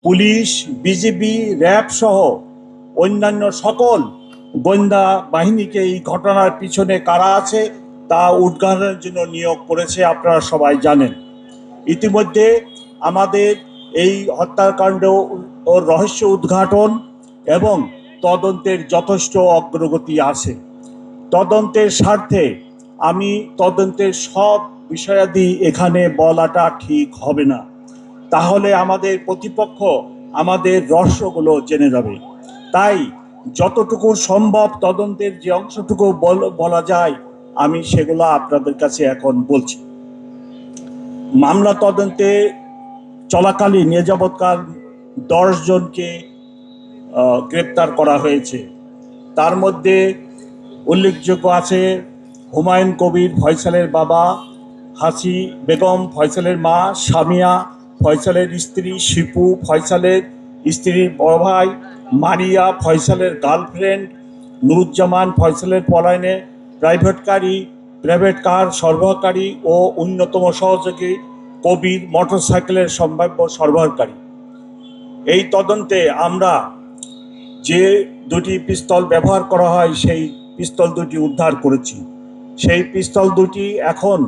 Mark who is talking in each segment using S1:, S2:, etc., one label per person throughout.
S1: Police, BGB, RAB সহ অন্যান্য সকল গোয়েন্দা বাহিনীকে এই ঘটনার পিছনে কারা আছে তা উদ্ঘাটনের জন্য নিয়োগ করেছে, আপনারা সবাই জানেন। ইতিমধ্যে আমাদের এই হত্যাকাণ্ড ও রহস্য উদ্ঘাটন এবং তদন্তের যথেষ্ট অগ্রগতি আছে। তদন্তের স্বার্থে আমি তদন্তের সব বিষয়াদি এখানে বলাটা ঠিক হবে না, তাহলে আমাদের প্রতিপক্ষ আমাদের রহস্যগুলো জেনে যাবে। তাই যতটুকু সম্ভব তদন্তের যে অংশটুকু বলা যায় আমি সেগুলো আপনাদের কাছে এখন বলছি। মামলা তদন্তে চলাকালীন এ যাবৎকাল 10 জনকে গ্রেপ্তার করা হয়েছে। তার মধ্যে উল্লেখযোগ্য আছে হুমায়ুন কবির ফয়সালের বাবা, হাসি বেগম ফয়সালের মা, সামিয়া ফয়সালের স্ত্রী, শিপু ফয়সালের স্ত্রীর বড় ভাই, মারিয়া ফয়সালের গার্লফ্রেন্ড, নুরুজ্জামান ফয়সালের পলায়নে প্রাইভেট কার সরবরাহকারী ও অন্যতম সহযোগী কবির মোটরসাইকেলের সম্ভাব্য সরবরাহকারী। এই তদন্তে আমরা যে দুটি পিস্তল ব্যবহার করা হয় সেই পিস্তল দুটি উদ্ধার করেছি। সেই পিস্তল দুটি এখন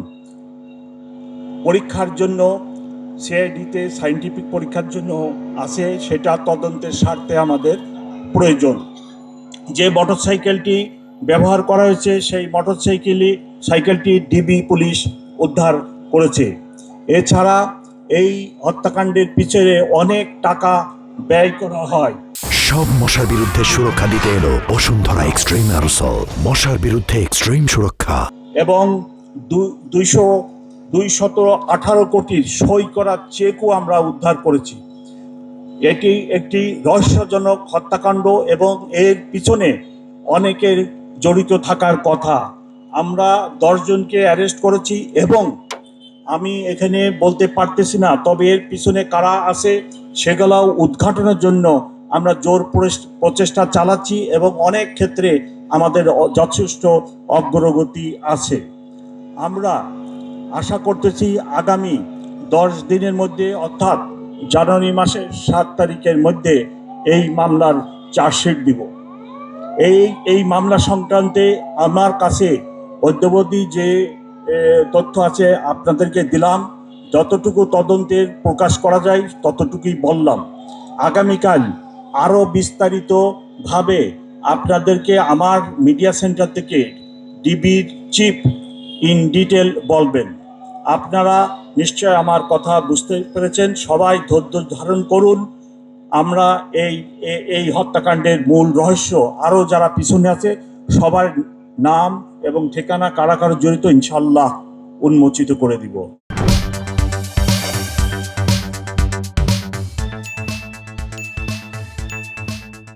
S1: পরীক্ষার জন্য সিআইডিতে সায়েন্টিফিক পরীক্ষার জন্য আছে, সেটা তদন্তের স্বার্থে আমাদের প্রয়োজন। যে মোটরসাইকেলটি ব্যবহার করা হয়েছে সেই সাইকেলটি ডিবি পুলিশ উদ্ধার করেছে। এছাড়া এই হত্যাকাণ্ডের পিছনে অনেক টাকা ব্যয় করা হয়।
S2: সব মশার বিরুদ্ধে সুরক্ষা দিতে এলো বসুন্ধরা এক্সট্রিম অ্যারোসল, মশার বিরুদ্ধে এক্সট্রিম সুরক্ষা।
S1: এবং 218 কোটির সই করা চেকও আমরা উদ্ধার করেছি। এটি একটি রহস্যজনক হত্যাকাণ্ড এবং এর পিছনে অনেকের জড়িত থাকার কথা। আমরা 10 জনকে অ্যারেস্ট করেছি এবং আমি এখানে বলতে পারতেছি না, তবে এর পিছনে কারা আছে সেগুলোও উদ্ঘাটনের জন্য আমরা জোর প্রচেষ্টা চালাচ্ছি এবং অনেক ক্ষেত্রে আমাদের যথেষ্ট অগ্রগতি আছে। আমরা আশা করতেছি আগামী 10 দিনের মধ্যে, অর্থাৎ জানুয়ারি মাসের 7 তারিখের মধ্যে এই মামলার চার্জশিট দিব। এই মামলা সংক্রান্তে আমার কাছে অদ্যাবধি যে তথ্য আছে আপনাদেরকে দিলাম। যতটুকু তদন্তের প্রকাশ করা যায় ততটুকুই বললাম। আগামীকাল আরও বিস্তারিতভাবে আপনাদেরকে আমার মিডিয়া সেন্টার থেকে ডিবির চিফ ইন ডিটেল বলবেন। আপনারা নিশ্চয় আমার কথা বুঝতে পেরেছেন। সবাই ধৈর্য ধারণ করুন। আমরা এই হত্যাকাণ্ডের মূল রহস্য, আরও যারা পিছনে আছে সবার নাম এবং ঠিকানা কারা কারা জড়িত ইনশাল্লাহ উন্মোচিত করে দিব।